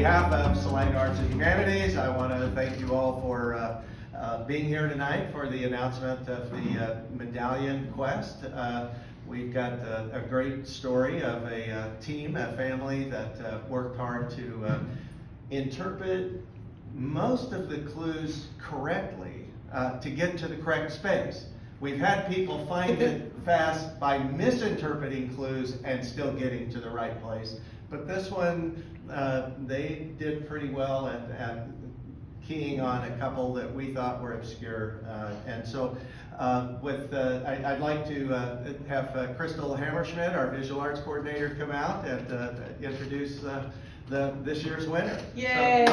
behalf of Salina Arts and Humanities, I want to thank you all for being here tonight for the announcement of the Medallion Quest. We've got a great story of a team, a family that worked hard to interpret most of the clues correctly to get to the correct space. We've had people find it fast by misinterpreting clues and still getting to the right place. But this one, they did pretty well at keying on a couple that we thought were obscure. And so I'd like to have Crystal Hammerschmidt, our visual arts coordinator, come out and introduce this year's winner. Yay!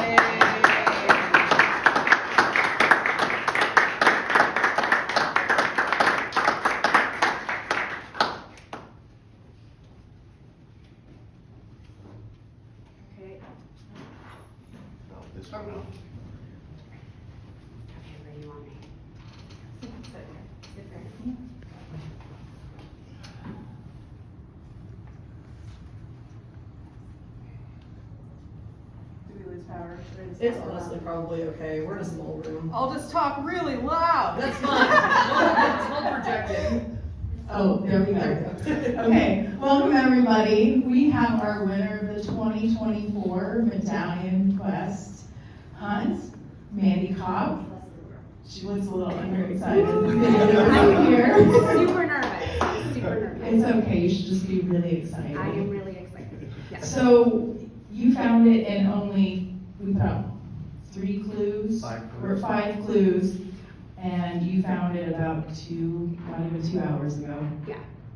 This one out. Okay, where do you want me? Sit there. Do we lose power? It's honestly probably okay. We're in a small room. I'll just talk really loud. That's fine. It's not projecting. Oh, there we go. Okay, welcome everybody. We have our winner of the 2024 Medallion Quest hunt, Mandy Cobb. She looks a little underexcited. I'm here. Super nervous. Super nervous. It's okay, you should just be really excited. I am really excited. Yes. So, you found it in only, we found 3 clues? Five clues. Or 5 clues, and you found it about not even 2 hours ago. Yeah.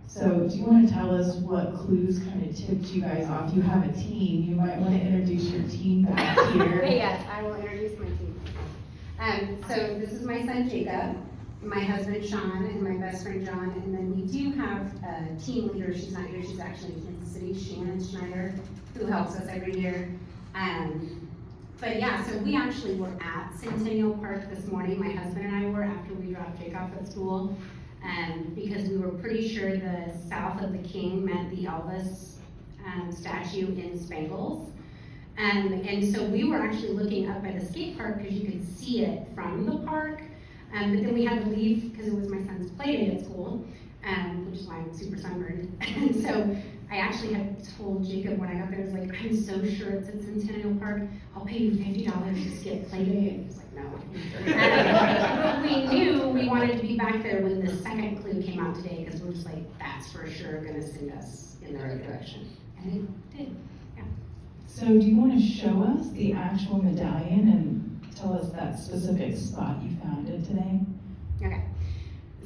So do you want to tell us what clues kind of tipped you guys off? You have a team. You might want to introduce your team back here. Yes, I will introduce my team. So this is my son Jacob, my husband Sean, and my best friend John. And then we do have a team leader. She's not here. She's actually in Kansas City, Shannon Schneider, who helps us every year. But yeah, so we actually were at Centennial Park this morning. My husband and I were after we dropped Jake off at school. Because we were pretty sure the South of the King meant the Elvis statue in Spangles. And so we were actually looking up by the skate park because you could see it from the park. But then we had to leave because it was my son's play day at school, which is why I'm super sunburned. And so I actually had told Jacob when I got there, I was like, I'm so sure it's at Centennial Park. I'll pay you $50 to skip play day. And he was like, no. But we knew we wanted to be back there when the second clue came out today because we're just like, that's for sure going to send us in the right direction. And it did, yeah. So do you want to show us the actual medallion and tell us that specific spot you found it today? Okay.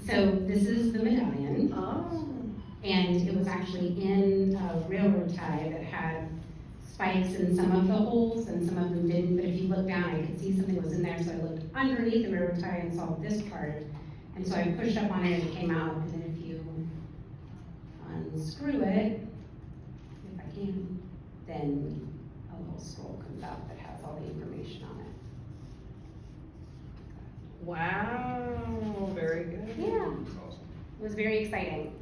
So this is the medallion. Oh. And it was actually in a railroad tie that had spikes in some of the holes and some of them didn't. But if you look down, I could see something was in there. So I looked underneath the railroad tie and saw this part. And so I pushed up on it and it came out. And then if you unscrew it, if I can, then a little scroll comes out that has all the information on it. Wow. Very good. Yeah. It was very exciting.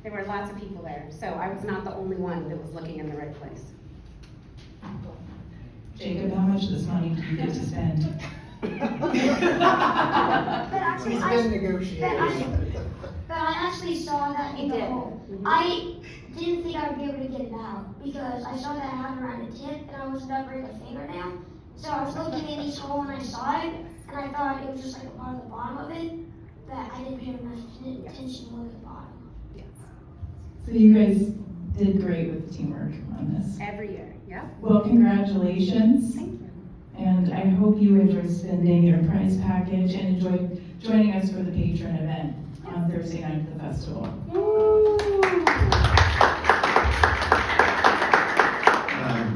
There were lots of people there, so I was not the only one that was looking in the right place. Jacob, how much of this money do you get to spend? But actually, I actually saw that in the hole. I didn't think I would be able to get it out because I saw that it had around a tip and I was numbering a fingernail. So I was looking in each hole and I saw it and I thought it was just like a part of the bottom of it, but I didn't pay enough attention to look at the bottom. Yes. So you guys did great with the teamwork on this. Every year, yeah. Well, congratulations. Thank you. And I hope you enjoy spending your prize package and enjoy joining us for the patron event on Thursday night at the festival.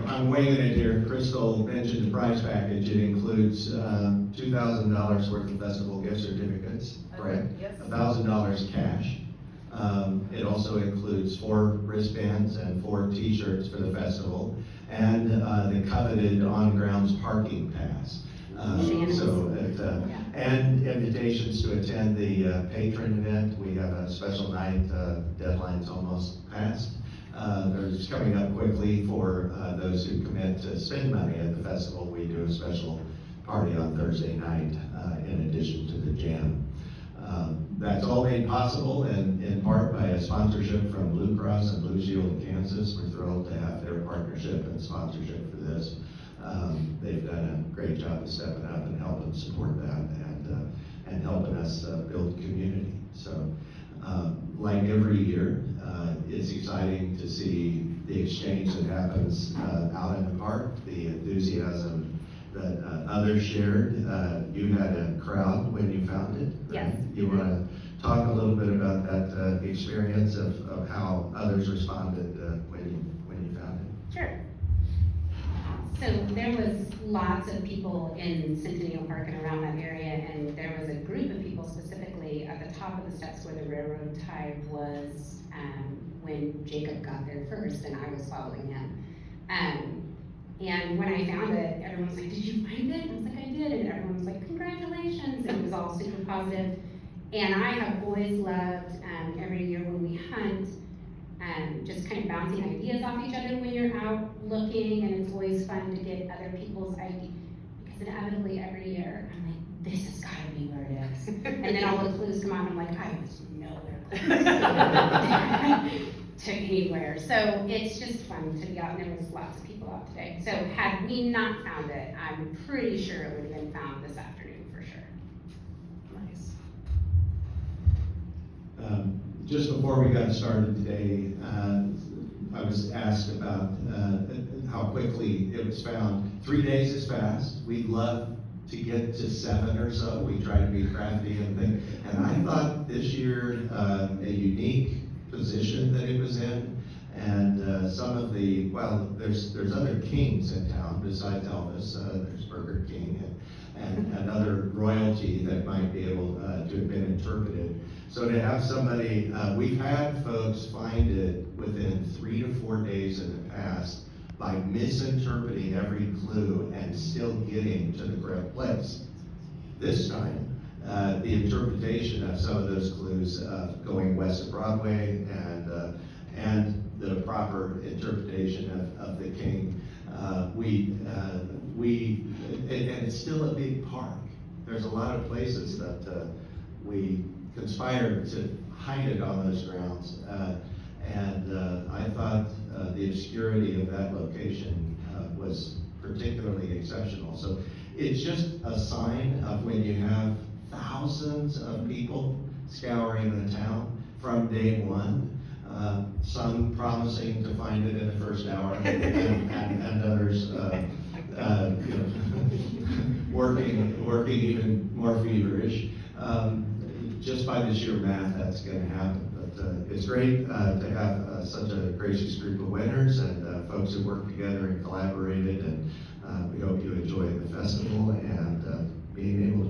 I'm winging it here. Crystal mentioned the prize package. It includes $2,000 worth of festival gift certificates, correct? Yes. $1,000 cash. It also includes 4 wristbands and 4 t-shirts for the festival, and the coveted on-grounds parking pass. And invitations to attend the patron event. We have a special night, deadline's almost passed. There's coming up quickly for those who commit to spend money at the festival. We do a special party on Thursday night in addition to the jam. That's all made possible in part by a sponsorship from Blue Cross and Blue Shield of Kansas. We're thrilled to have their partnership and sponsorship for this. They've done a great job of stepping up and helping support that and helping us build community. So, like every year, it's exciting to see the exchange that happens out in the park, the enthusiasm that others shared. You had a crowd when you found it. Yes. You want to talk a little bit about that experience of how others responded when you found it? Sure. So there was lots of people in Centennial Park and around that area, and there was a group of people specifically at the top of the steps where the railroad tie was when Jacob got there first, and I was following him. And when I found it, everyone was like, "Did you find it?" I was like, "I did," and everyone was like, "Congratulations!" And it was all super positive. And I have always loved every year when we hunt. Just kind of bouncing ideas off each other when you're out looking, and it's always fun to get other people's ideas, because inevitably every year, I'm like, this has gotta be where it is. And then all the clues come out, and I'm like, I was nowhere close to anywhere. So it's just fun to be out, and there was lots of people out today. So had we not found it, I'm pretty sure it would have been found this afternoon for sure. Nice. Just before we got started today, I was asked about how quickly it was found. 3 days is fast. We'd love to get to 7 or so. We try to be crafty and think. And I thought this year a unique position that it was in, and some of the, well, there's other kings in town besides Elvis. There's Burger King and other royalty that might be able to have been interpreted. So to have somebody, we've had folks find it within 3 to 4 days in the past by misinterpreting every clue and still getting to the correct place. This time, the interpretation of some of those clues going west of Broadway and the proper interpretation of the king, and it's still a big park. There's a lot of places that we conspired to hide it on those grounds. I thought the obscurity of that location was particularly exceptional. So it's just a sign of when you have thousands of people scouring the town from day one, some promising to find it in the first hour, and others working even more feverish. Just by the sheer math, that's going to happen. But it's great to have such a gracious group of winners and folks who worked together and collaborated. And we hope you enjoy the festival and being able